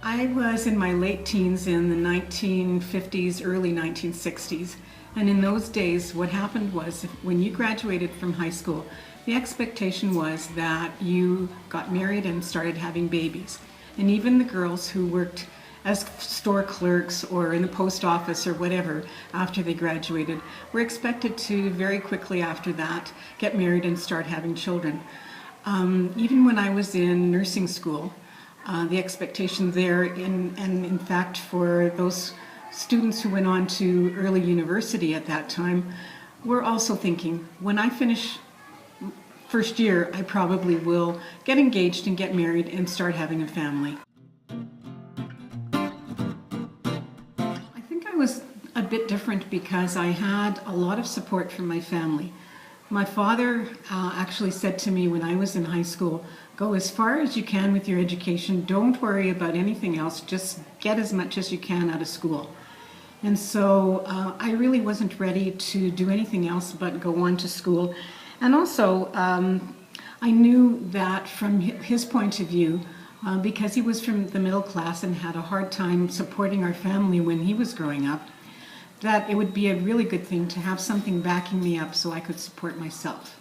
I was in my late teens in the 1950s, early 1960s. And in those days, what happened was when you graduated from high school, the expectation was that you got married and started having babies. And even the girls who worked as store clerks or in the post office or whatever after they graduated were expected to very quickly after that get married and start having children. Even when I was in nursing school, the expectation there, and in fact for those students who went on to early university at that time, were also thinking, when I finish first year, I probably will get engaged and get married and start having a family. I think I was a bit different because I had a lot of support from my family. My father actually said to me when I was in high school, go as far as you can with your education, don't worry about anything else, just get as much as you can out of school. And so I really wasn't ready to do anything else but go on to school. And also I knew that from his point of view, because he was from the middle class and had a hard time supporting our family when he was growing up, that it would be a really good thing to have something backing me up so I could support myself.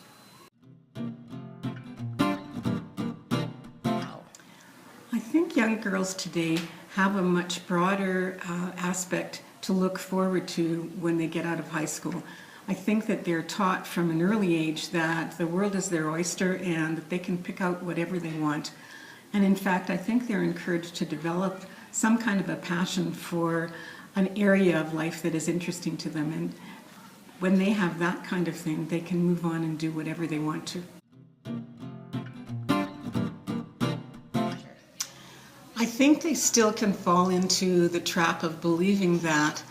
I think young girls today have a much broader aspect to look forward to when they get out of high school. I think that they're taught from an early age that the world is their oyster and that they can pick out whatever they want. And in fact, I think they're encouraged to develop some kind of a passion for an area of life that is interesting to them. And when they have that kind of thing, they can move on and do whatever they want to. I think they still can fall into the trap of believing that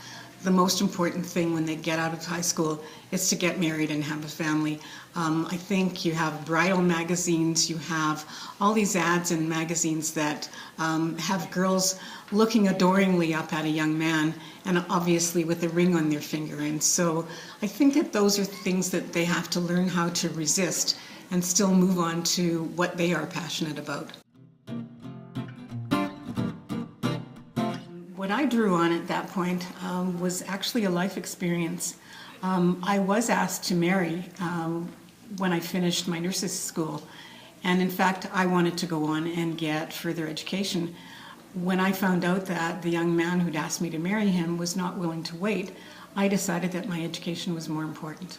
the most important thing when they get out of high school is to get married and have a family. I think you have bridal magazines, you have all these ads in magazines that have girls looking adoringly up at a young man and obviously with a ring on their finger. And so I think that those are things that they have to learn how to resist and still move on to what they are passionate about. What I drew on at that point was actually a life experience. I was asked to marry when I finished my nurse's school, and in fact I wanted to go on and get further education. When I found out that the young man who'd asked me to marry him was not willing to wait, I decided that my education was more important.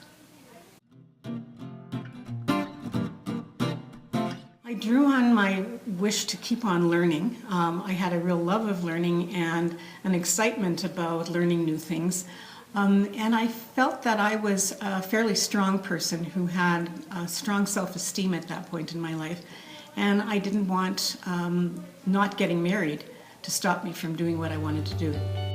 I drew on my wish to keep on learning. I had a real love of learning and an excitement about learning new things. And I felt that I was a fairly strong person who had a strong self-esteem at that point in my life. And I didn't want not getting married to stop me from doing what I wanted to do.